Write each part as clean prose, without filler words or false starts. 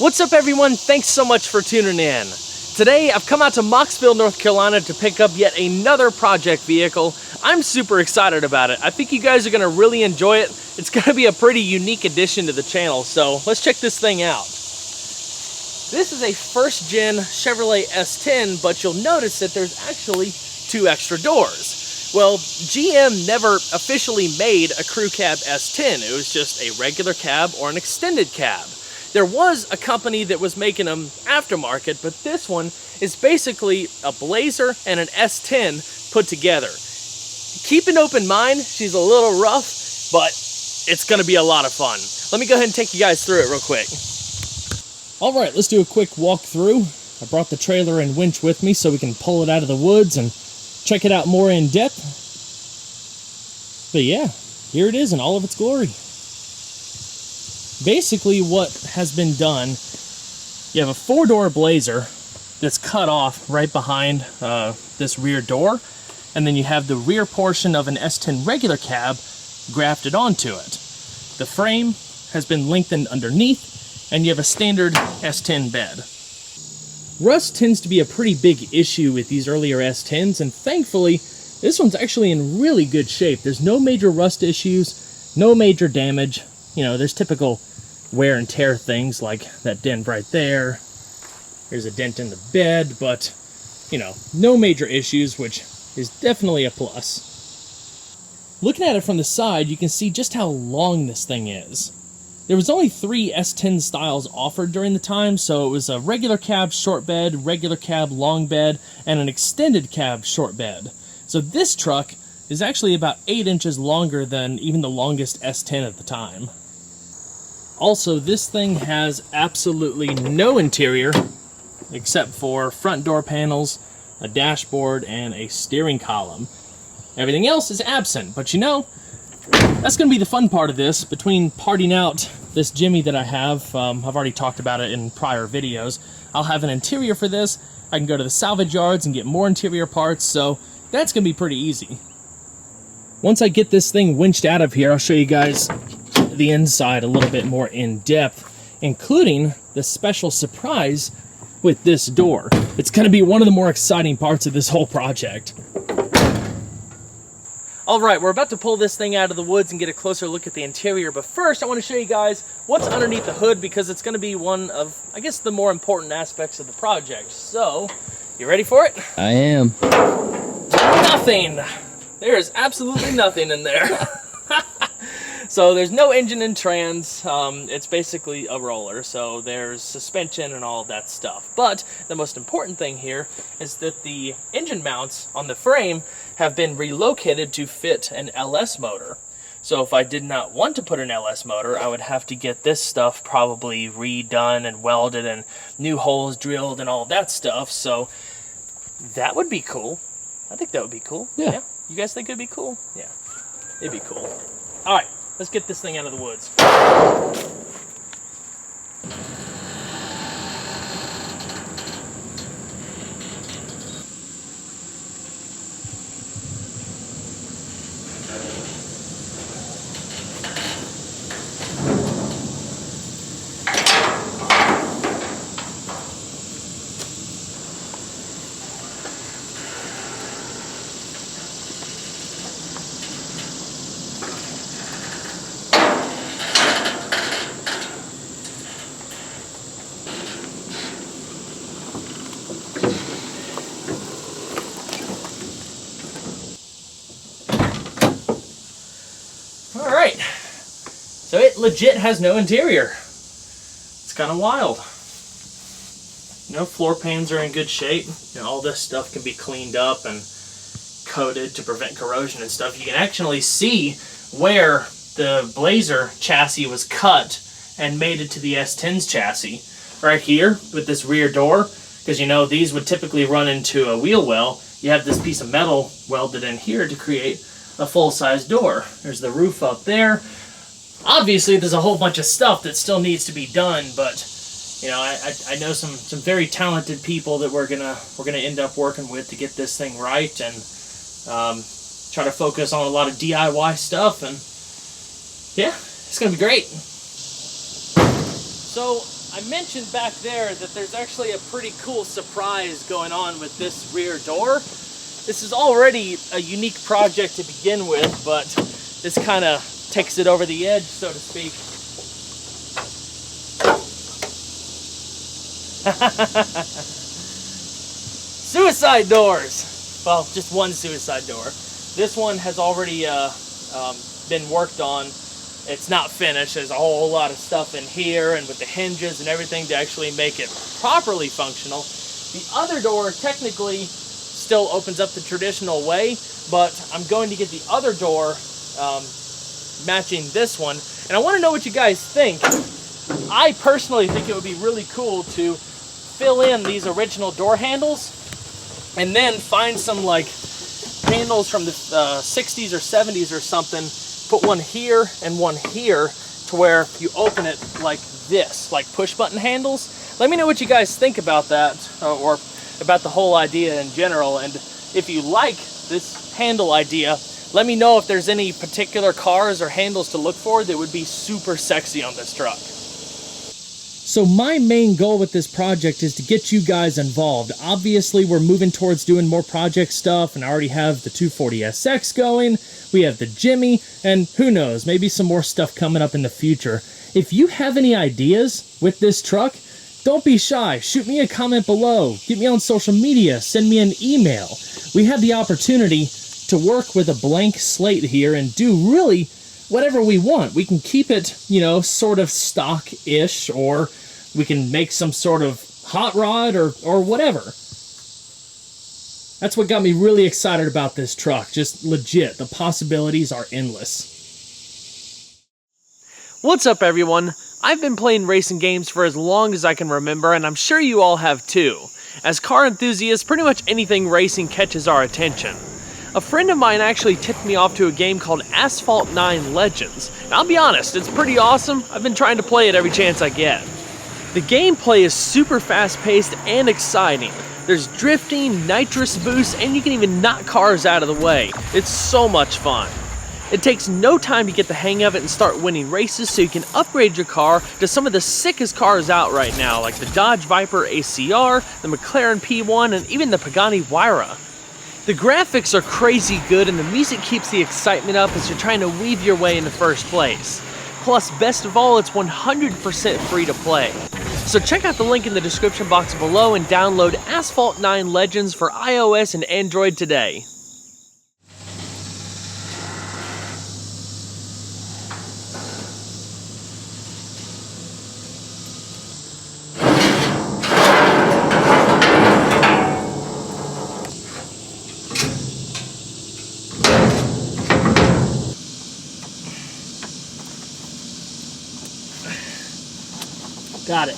What's up everyone? Thanks so much for tuning in. Today I've come out to Mocksville, North Carolina to pick up yet another project vehicle. I'm super excited about it. I think you guys are going to really enjoy it. It's going to be a pretty unique addition to the channel, so let's check this thing out. This is a first gen Chevrolet S-10, but you'll notice that there's actually 2 extra doors. Well, GM never officially made a crew cab S-10. It was just a regular cab or an extended cab. There was a company that was making them aftermarket, but this one is basically a Blazer and an S-10 put together. Keep an open mind, she's a little rough, but it's gonna be a lot of fun. Let me go ahead and take you guys through it real quick. All right, let's do a quick walkthrough. I brought the trailer and winch with me so we can pull it out of the woods and check it out more in depth. But yeah, here it is in all of its glory. Basically what has been done, you have a 4-door Blazer that's cut off right behind this rear door, and then you have the rear portion of an S-10 regular cab grafted onto it. The frame has been lengthened underneath, and you have a standard S-10 bed. Rust tends to be a pretty big issue with these earlier S-10s, and thankfully this one's actually in really good shape. There's no major rust issues, no major damage. You know, there's typical wear and tear things like that dent right there. There's a dent in the bed, but, you know, no major issues, which is definitely a plus. Looking at it from the side, you can see just how long this thing is. There was only 3 S-10 styles offered during the time, so it was a regular cab short bed, regular cab long bed, and an extended cab short bed. So this truck is actually about 8 inches longer than even the longest S-10 at the time. Also, this thing has absolutely no interior except for front door panels, a dashboard, and a steering column. Everything else is absent, but you know, that's going to be the fun part of this. Between parting out this Jimmy that I have, I've already talked about it in prior videos, I'll have an interior for this. I can go to the salvage yards and get more interior parts, so that's going to be pretty easy. Once I get this thing winched out of here, I'll show you guys the inside a little bit more in depth, including the special surprise with this door. It's going to be one of the more exciting parts of this whole project. Alright, we're about to pull this thing out of the woods and get a closer look at the interior, but first I want to show you guys what's underneath the hood, because it's going to be one of, I guess, the more important aspects of the project. So, you ready for it? I am. Nothing! There is absolutely nothing in there. So there's no engine and trans, it's basically a roller, so there's suspension and all of that stuff. But the most important thing here is that the engine mounts on the frame have been relocated to fit an LS motor. So if I did not want to put an LS motor, I would have to get this stuff probably redone and welded and new holes drilled and all that stuff. So that would be cool. I think that would be cool. Yeah. You guys think it'd be cool? Yeah, it'd be cool. All right. Let's get this thing out of the woods. Alright, so it legit has no interior. It's kind of wild. You know, floor pans are in good shape. You know, all this stuff can be cleaned up and coated to prevent corrosion and stuff. You can actually see where the Blazer chassis was cut and made it to the S-10's chassis. Right here with this rear door, because you know these would typically run into a wheel well. You have this piece of metal welded in here to create a full-size door. There's the roof up there. Obviously there's a whole bunch of stuff that still needs to be done, but you know, I know some very talented people that we're gonna end up working with to get this thing right, and try to focus on a lot of DIY stuff, and yeah, it's gonna be great. So I mentioned back there that there's actually a pretty cool surprise going on with this rear door. This is already a unique project to begin with, but this kind of takes it over the edge, so to speak. Suicide doors! Well, just one suicide door. This one has already been worked on. It's not finished. There's a whole lot of stuff in here and with the hinges and everything to actually make it properly functional. The other door technically still opens up the traditional way, but I'm going to get the other door matching this one. And I want to know what you guys think. I personally think it would be really cool to fill in these original door handles and then find some like handles from the 60s or 70s or something, put one here and one here to where you open it like this, like push button handles. Let me know what you guys think about that, or about the whole idea in general. And if you like this handle idea, let me know if there's any particular cars or handles to look for that would be super sexy on this truck. So my main goal with this project is to get you guys involved. Obviously, we're moving towards doing more project stuff, and I already have the 240SX going. We have the Jimmy, and who knows, maybe some more stuff coming up in the future. If you have any ideas with this truck, don't be shy. Shoot me a comment below. Get me on social media. Send me an email. We have the opportunity to work with a blank slate here and do really whatever we want. We can keep it, you know, sort of stock-ish, or we can make some sort of hot rod or whatever. That's what got me really excited about this truck. Just legit, the possibilities are endless. What's up, everyone? I've been playing racing games for as long as I can remember, and I'm sure you all have too. As car enthusiasts, pretty much anything racing catches our attention. A friend of mine actually tipped me off to a game called Asphalt 9 Legends. And I'll be honest, it's pretty awesome. I've been trying to play it every chance I get. The gameplay is super fast-paced and exciting. There's drifting, nitrous boosts, and you can even knock cars out of the way. It's so much fun. It takes no time to get the hang of it and start winning races, so you can upgrade your car to some of the sickest cars out right now, like the Dodge Viper ACR, the McLaren P1, and even the Pagani Huayra. The graphics are crazy good, and the music keeps the excitement up as you're trying to weave your way into first place. Plus, best of all, it's 100% free to play. So check out the link in the description box below and download Asphalt 9 Legends for iOS and Android today. Got it.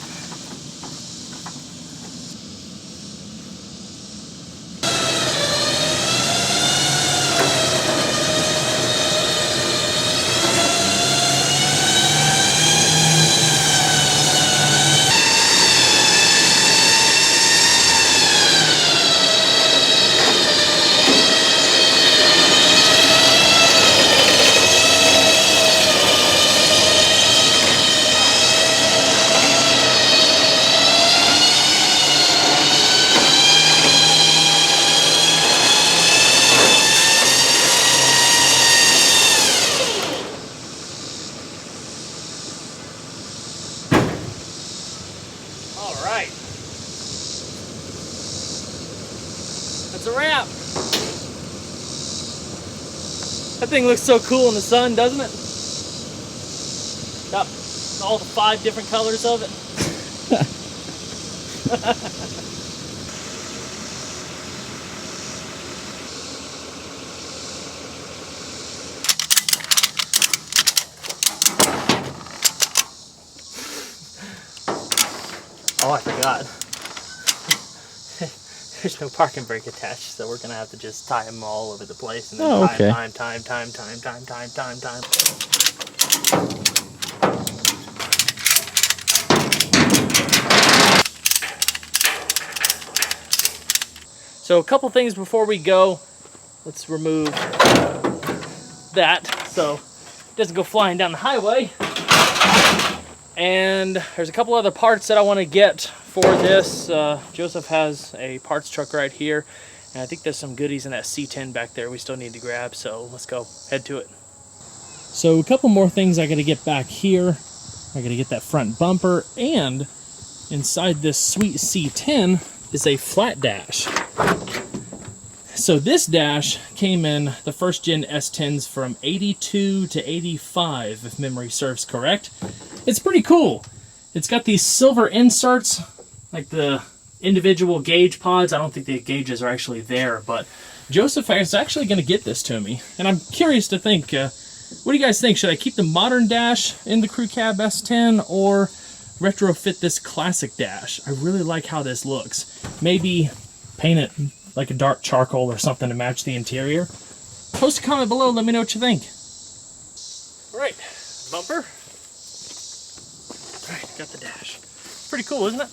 That's a wrap. That thing looks so cool in the sun, doesn't it? Got all the 5 different colors of it. Oh, I forgot. There's no parking brake attached, so we're gonna have to just tie them all over the place and then time. So a couple things before we go. Let's remove that so it doesn't go flying down the highway. And there's a couple other parts that I want to get for this. Joseph has a parts truck right here, and I think there's some goodies in that C10 back there we still need to grab, so let's go head to it. So a couple more things I got to get back here. I got to get that front bumper, and inside this sweet C10 is a flat dash. So this dash came in the first gen S10s from 82 to 85, if memory serves correct. It's pretty cool. It's got these silver inserts, like the individual gauge pods. I don't think the gauges are actually there, but Joseph is actually going to get this to me. And I'm curious to think, what do you guys think? Should I keep the modern dash in the Crew Cab S10 or retrofit this classic dash? I really like how this looks. Maybe paint it like a dark charcoal or something to match the interior. Post a comment below, let me know what you think. All right, bumper. All right, got the dash. Pretty cool, isn't it?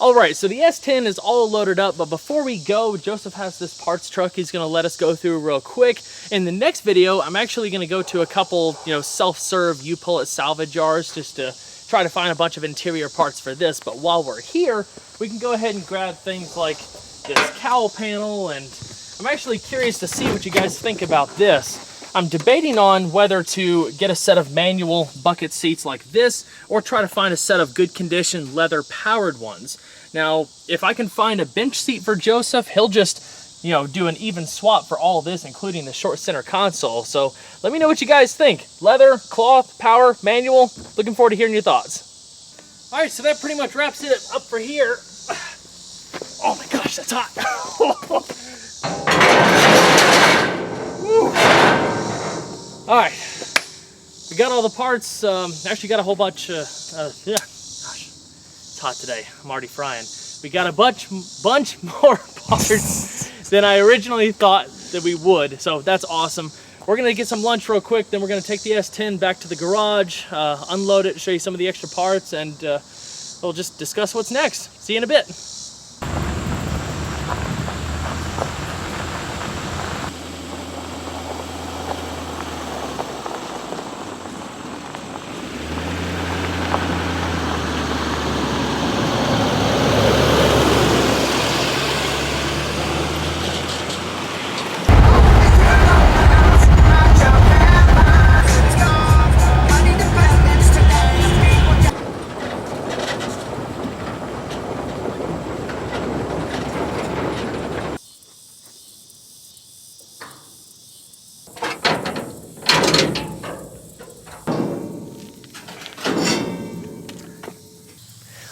All right, so the S10 is all loaded up, but before we go, Joseph has this parts truck he's gonna let us go through real quick. In the next video, I'm actually gonna go to a couple, self-serve U-Pull-It salvage yards just to try to find a bunch of interior parts for this. But while we're here, we can go ahead and grab things like this cowl panel, and I'm actually curious to see what you guys think about this. I'm debating on whether to get a set of manual bucket seats like this or try to find a set of good condition leather powered ones. Now, if I can find a bench seat for Joseph, he'll just, do an even swap for all this, including the short center console. So let me know what you guys think. Leather, cloth, power, manual. Looking forward to hearing your thoughts. All right, so that pretty much wraps it up for here. Oh my gosh, that's hot. All right, we got all the parts. Actually got a whole bunch, gosh, it's hot today. I'm already frying. We got a bunch more parts than I originally thought that we would, so that's awesome. We're gonna get some lunch real quick, then we're gonna take the S10 back to the garage, unload it, show you some of the extra parts, and we'll just discuss what's next. See you in a bit.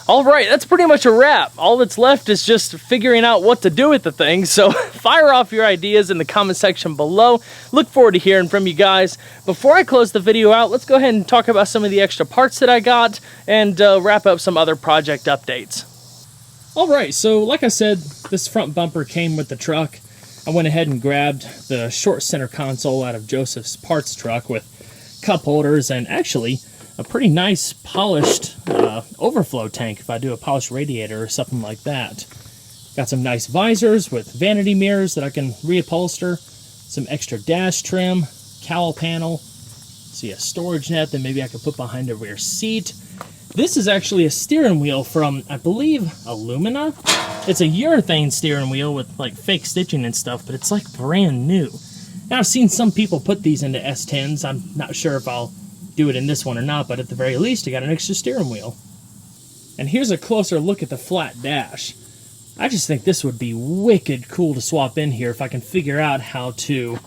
All right, that's pretty much a wrap. All that's left is just figuring out what to do with the thing. So fire off your ideas in the comment section below. Look forward to hearing from you guys. Before I close the video out, let's go ahead and talk about some of the extra parts that I got and wrap up some other project updates. All right, so like I said, this front bumper came with the truck. I went ahead and grabbed the short center console out of Joseph's parts truck with cup holders and actually a pretty nice polished overflow tank if I do a polished radiator or something like that. Got some nice visors with vanity mirrors that I can reupholster, some extra dash trim, cowl panel, see a storage net that maybe I could put behind the rear seat. This is actually a steering wheel from, I believe, Illumina. It's a urethane steering wheel with like fake stitching and stuff, but it's like brand new. Now I've seen some people put these into S10s. I'm not sure if I'll do it in this one or not, but at the very least, I got an extra steering wheel. And here's a closer look at the flat dash. I just think this would be wicked cool to swap in here if I can figure out how to,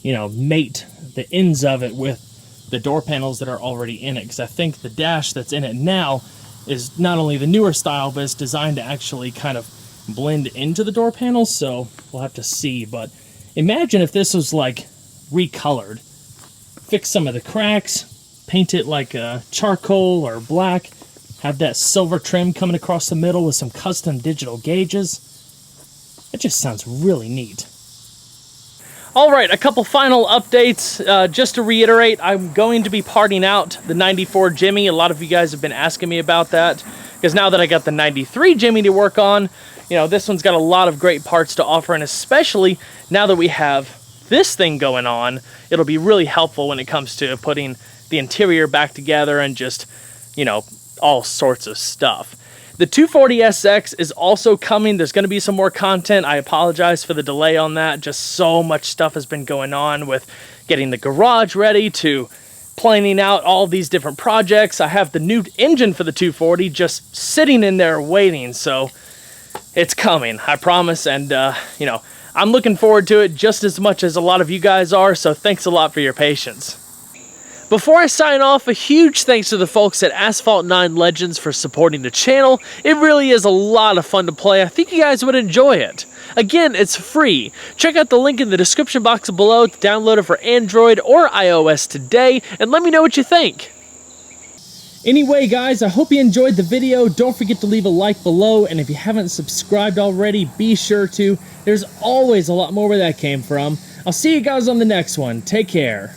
mate the ends of it with the door panels that are already in it, because I think the dash that's in it now is not only the newer style, but it's designed to actually kind of blend into the door panels, so we'll have to see. But imagine if this was like recolored. Fix some of the cracks, paint it like charcoal or black, have that silver trim coming across the middle with some custom digital gauges. It just sounds really neat. All right, a couple final updates. Just to reiterate, I'm going to be parting out the 94 Jimmy. A lot of you guys have been asking me about that, because now that I got the 93 Jimmy to work on, this one's got a lot of great parts to offer, and especially now that we have this thing going on, it'll be really helpful when it comes to putting the interior back together and just, you know, all sorts of stuff. The 240SX is also coming. There's going to be some more content. I apologize for the delay on that. Just so much stuff has been going on with getting the garage ready to planning out all these different projects. I have the new engine for the 240 just sitting in there waiting, so it's coming, I promise. And you know, I'm looking forward to it just as much as a lot of you guys are, so thanks a lot for your patience. Before I sign off, a huge thanks to the folks at Asphalt 9 Legends for supporting the channel. It really is a lot of fun to play. I think you guys would enjoy it. Again, it's free. Check out the link in the description box below to download it for Android or iOS today, and let me know what you think. Anyway, guys, I hope you enjoyed the video. Don't forget to leave a like below, and if you haven't subscribed already, be sure to. There's always a lot more where that came from. I'll see you guys on the next one. Take care.